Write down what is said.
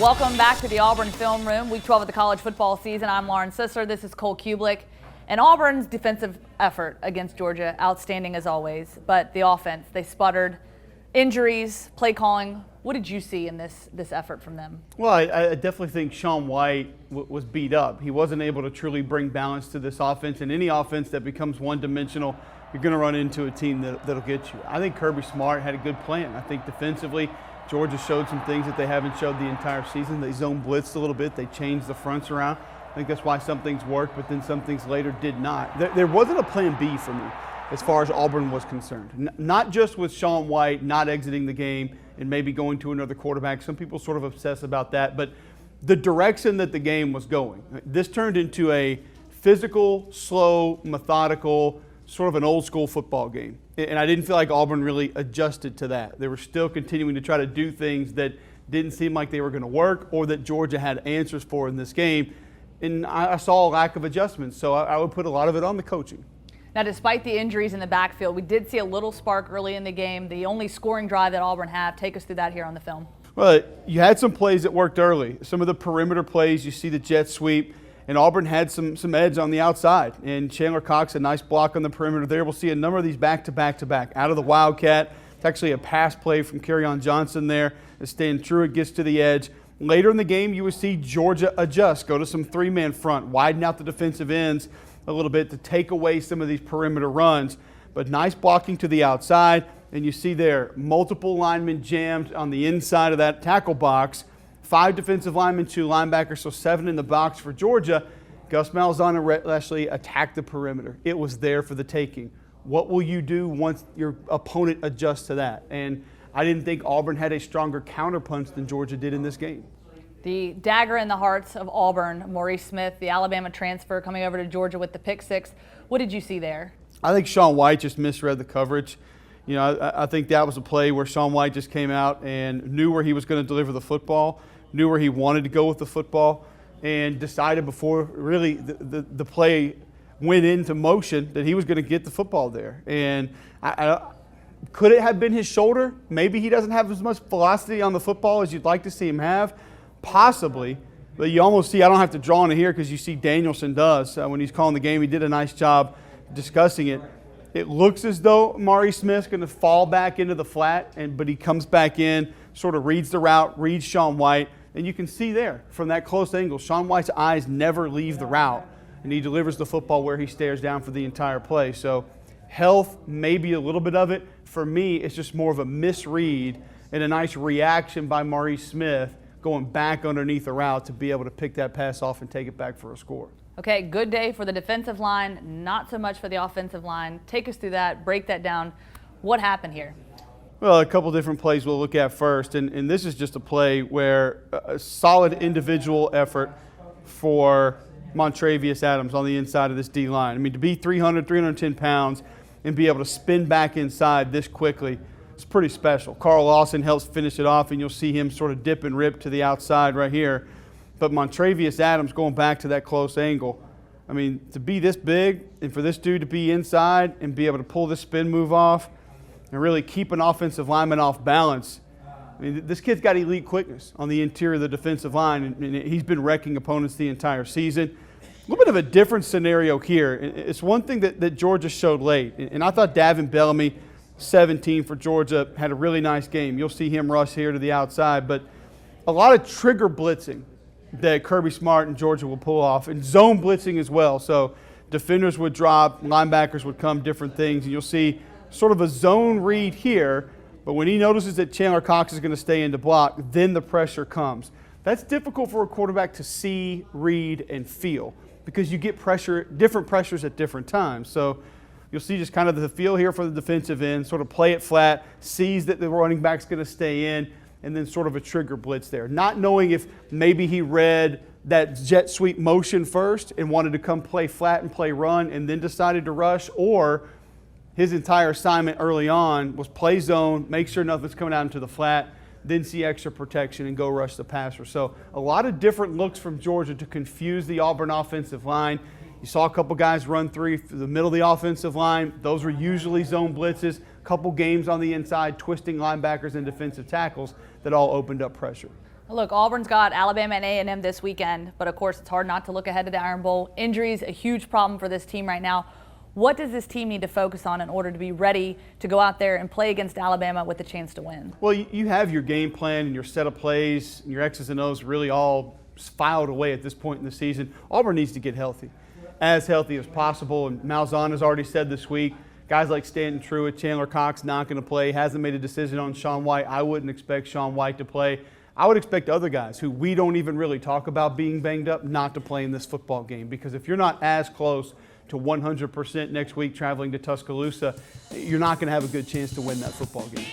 Welcome back to the Auburn Film Room, Week 12 of the college football season. I'm Lauren Sisler. This is Cole Cubelic. And Auburn's defensive effort against Georgia, outstanding as always. But the offense, they sputtered. Injuries, play calling. What did you see in this effort from them? Well, I definitely think Sean White was beat up. He wasn't able to truly bring balance to this offense. And any offense that becomes one-dimensional, you're going to run into a team that'll get you. I think Kirby Smart had a good plan. I think defensively, Georgia showed some things that they haven't showed the entire season. They zone blitzed a little bit. They changed the fronts around. I think that's why some things worked, but then some things later did not. There wasn't a plan B for me as far as Auburn was concerned. Not just with Sean White not exiting the game and maybe going to another quarterback. Some people sort of obsess about that, but the direction that the game was going. This turned into a physical, slow, methodical, sort of an old school football game. And I didn't feel like Auburn really adjusted to that. They were still continuing to try to do things that didn't seem like they were going to work or that Georgia had answers for in this game. And I saw a lack of adjustments, so I would put a lot of it on the coaching. Now, despite the injuries in the backfield, we did see a little spark early in the game. The only scoring drive that Auburn had. Take us through that here on the film. Well, you had some plays that worked early. Some of the perimeter plays, you see the jet sweep. And Auburn had some edge on the outside. And Chandler Cox, a nice block on the perimeter there. We'll see a number of these back-to-back-to-back. Out of the Wildcat, it's actually a pass play from Kerryon Johnson there. As Stan Truitt gets to the edge. Later in the game, you would see Georgia adjust, go to some three-man front, widen out the defensive ends a little bit to take away some of these perimeter runs. But nice blocking to the outside. And you see there, multiple linemen jammed on the inside of that tackle box. 5 defensive linemen, 2 linebackers, so 7 in the box for Georgia. Gus Malzahn and Rhett Lashlee attacked the perimeter. It was there for the taking. What will you do once your opponent adjusts to that? And I didn't think Auburn had a stronger counterpunch than Georgia did in this game. The dagger in the hearts of Auburn, Maurice Smith, the Alabama transfer, coming over to Georgia with the pick six. What did you see there? I think Sean White just misread the coverage. You know, I think that was a play where Sean White just came out and knew where he was going to deliver the football, knew where he wanted to go with the football, and decided before really the play went into motion that he was going to get the football there. And could it have been his shoulder? Maybe he doesn't have as much velocity on the football as you'd like to see him have. Possibly. But you almost see, I don't have to draw on it here because you see Danielson does. When he's calling the game, he did a nice job discussing it. It looks as though Maurice Smith's going to fall back into the flat, but he comes back in, sort of reads the route, reads Sean White, and you can see there from that close angle, Sean White's eyes never leave the route, and he delivers the football where he stares down for the entire play. So health, maybe a little bit of it. For me, it's just more of a misread and a nice reaction by Maurice Smith going back underneath the route to be able to pick that pass off and take it back for a score. Okay, good day for the defensive line, not so much for the offensive line. Take us through that, break that down. What happened here? Well, a couple different plays we'll look at first, and this is just a play where a solid individual effort for Montravius Adams on the inside of this D-line. I mean, to be 310 pounds and be able to spin back inside this quickly, it's pretty special. Carl Lawson helps finish it off, and you'll see him sort of dip and rip to the outside right here. But Montravius Adams going back to that close angle, I mean, to be this big and for this dude to be inside and be able to pull this spin move off and really keep an offensive lineman off balance. I mean, this kid's got elite quickness on the interior of the defensive line, and he's been wrecking opponents the entire season. A little bit of a different scenario here. It's one thing that Georgia showed late, and I thought Davin Bellamy, 17 for Georgia, had a really nice game. You'll see him rush here to the outside, but a lot of trigger blitzing that Kirby Smart and Georgia will pull off, and zone blitzing as well. So defenders would drop, linebackers would come, different things, and you'll see sort of a zone read here, but when he notices that Chandler Cox is going to stay in to block, then the pressure comes. That's difficult for a quarterback to see, read, and feel because you get pressure, different pressures at different times. So you'll see just kind of the feel here for the defensive end, sort of play it flat, sees that the running back's going to stay in, and then sort of a trigger blitz there. Not knowing if maybe he read that jet sweep motion first and wanted to come play flat and play run and then decided to rush, or his entire assignment early on was play zone, make sure nothing's coming out into the flat, then see extra protection and go rush the passer. So a lot of different looks from Georgia to confuse the Auburn offensive line. You saw a couple guys run through the middle of the offensive line. Those were usually zone blitzes. A couple games on the inside, twisting linebackers and defensive tackles that all opened up pressure. Look, Auburn's got Alabama and A&M this weekend, but of course it's hard not to look ahead to the Iron Bowl. Injuries, a huge problem for this team right now. What does this team need to focus on in order to be ready to go out there and play against Alabama with a chance to win? Well, you have your game plan and your set of plays and your X's and O's really all filed away at this point in the season. Auburn needs to get healthy as possible. And Malzahn has already said this week, guys like Stanton Truitt, Chandler Cox not going to play, hasn't made a decision on Sean White. I wouldn't expect Sean White to play. I would expect other guys who we don't even really talk about being banged up not to play in this football game, because if you're not as close to 100% next week traveling to Tuscaloosa, you're not going to have a good chance to win that football game.